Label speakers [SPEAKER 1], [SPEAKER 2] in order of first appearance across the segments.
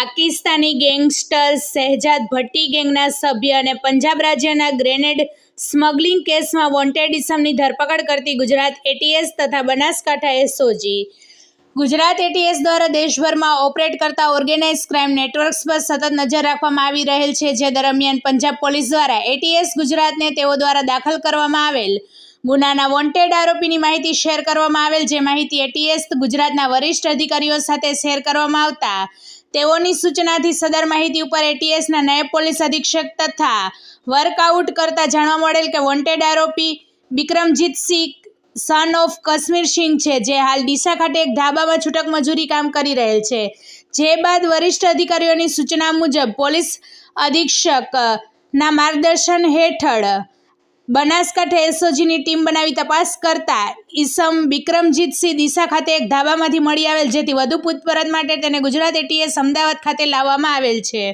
[SPEAKER 1] Pakistani gangster Shahzad Bhatti ગેંગના સભ્ય અને પંજાબ રાજ્યના ગ્રેનેડ સ્મગલિંગ કેસમાં વોન્ટેડ ઇસમની ધરપકડ કરતી ગુજરાત એટીએસ તથા બનાસકાંઠા એસઓજી ગુજરાત એટીએસ દ્વારા દેશભરમાં ઓપરેટ કરતા ઓર્ગેનાઇઝ ક્રાઇમ નેટવર્ક્સ પર સતત નજર રાખવામાં આવી રહેલ છે, જે દરમિયાન પંજાબ પોલીસ દ્વારા એટીએસ ગુજરાતને તેઓ દ્વારા દાખલ કરવામાં આવેલ ગુનાના વોન્ટેડ આરોપીની માહિતી શેર કરવામાં આવેલ, જે માહિતી એટીએસ ગુજરાતના વરિષ્ઠ અધિકારીઓ સાથે શેર કરવામાં આવતા તેઓની સૂચનાથી સદર માહિતી ઉપર એટીએસના નાયબ પોલીસ અધિક્ષક તથા વર્કઆઉટ કરતા જાણવા મળેલ કે વોન્ટેડ આરોપી બિક્રમજીતસિંહ સન ઓફ કશ્મીરસિંહ છે, જે હાલ ડીસા ખાતે એક ધાબામાં છૂટક મજૂરી કામ કરી રહેલ છે. જે બાદ વરિષ્ઠ અધિકારીઓની સૂચના મુજબ પોલીસ અધિક્ષકના માર્ગદર્શન હેઠળ બનાસકાંઠા એસઓજીની ટીમ બનાવી તપાસ કરતા ઈસમ બિક્રમજીતસિંહ ડીસા ખાતે એક ધાબામાંથી મળી આવેલ, જેથી વધુ પૂછપરછ માટે તેને ગુજરાત એટીએસ અમદાવાદ ખાતે લાવવામાં આવેલ છે.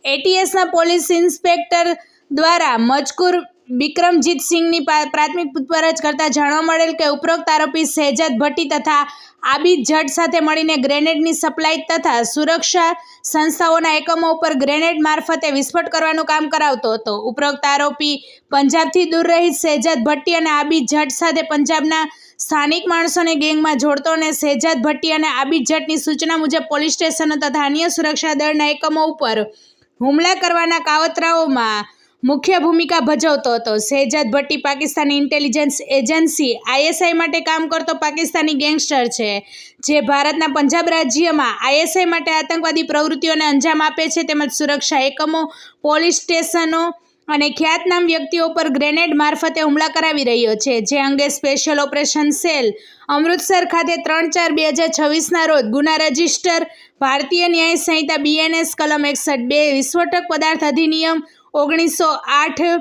[SPEAKER 1] એટીએસના પોલીસ ઇન્સ્પેક્ટર દ્વારા મજકૂર બિક્રમજીતસિંહની પ્રાથમિક પૂછપરછ કરતા જાણવા મળેલ કે ઉપરોક્ત આરોપી શહેજાદ ભટ્ટી તથા આબિદ જટ સાથે મળીને ગ્રેનેડની સપ્લાય તથા સુરક્ષા સંસ્થાઓના એકમો ઉપર ગ્રેનેડ મારફતે વિસ્ફોટ કરવાનું કામ કરાવતો હતો. ઉપરોક્ત આરોપી પંજાબથી દૂર રહી શહેજાદ ભટ્ટી અને આબિદ જટ સાથે પંજાબના સ્થાનિક માણસોને ગેંગમાં જોડતો અને શહેજાદ ભટ્ટી અને આબિદ જટની સૂચના મુજબ પોલીસ સ્ટેશનો તથા અન્ય સુરક્ષા દળના એકમો ઉપર હુમલા કરવાના કાવતરાઓમાં મુખ્ય ભૂમિકા ભજવતો હતો. Shahzad Bhatti Pakistani intelligence agency ISI માટે કામ કરતો પાકિસ્તાની ગેંગસ્ટર છે, જે ભારતના પંજાબ રાજ્યમાં આઈએસઆઈ માટે આતંકવાદી પ્રવૃત્તિઓને અંજામ આપે છે, તેમજ સુરક્ષા એકમો, પોલીસ સ્ટેશનો અને ખ્યાતનામ વ્યક્તિઓ પર ગ્રેનેડ મારફતે હુમલા કરાવી રહ્યો છે. જે અંગે સ્પેશિયલ ઓપરેશન સેલ અમૃતસર ખાતે 3/4/2026ના રોજ ગુના રજિસ્ટર ભારતીય ન્યાય સંહિતા બીએનએસ કલમ 61(2) વિસ્ફોટક પદાર્થ અધિનિયમ 1908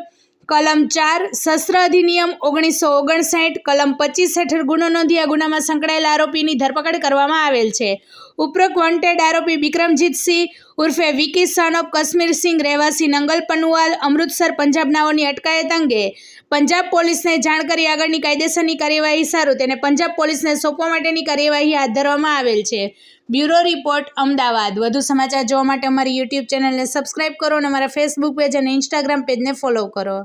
[SPEAKER 1] કલમ 4 શસ્ત્ર અધિનિયમ 1959 કલમ 25 હેઠળ ગુનો નોંધી આ ગુનામાં સંકળાયેલા આરોપીની ધરપકડ કરવામાં આવેલ છે. ઉપરોક્ત વોન્ટેડ આરોપી બિક્રમજીતસિંહ ઉર્ફે વિકી સન ઓફ કશ્મીરસિંહ રહેવાસી નંગલ પનવાલ અમૃતસર પંજાબનાઓની અટકાયત અંગે પંજાબ પોલીસને જાણ કરી આગળની કાયદેસરની કાર્યવાહી સારું તેને પંજાબ પોલીસને સોંપવા માટેની કાર્યવાહી હાથ ધરવામાં આવેલ છે. Bureau report, Ahmedabad. વધુ સમાચાર જોવા માટે અમારી યુટ્યુબ ચેનલને સબસ્ક્રાઇબ કરો અને અમારા ફેસબુક પેજ અને ઇન્સ્ટાગ્રામ પેજને ફોલો કરો.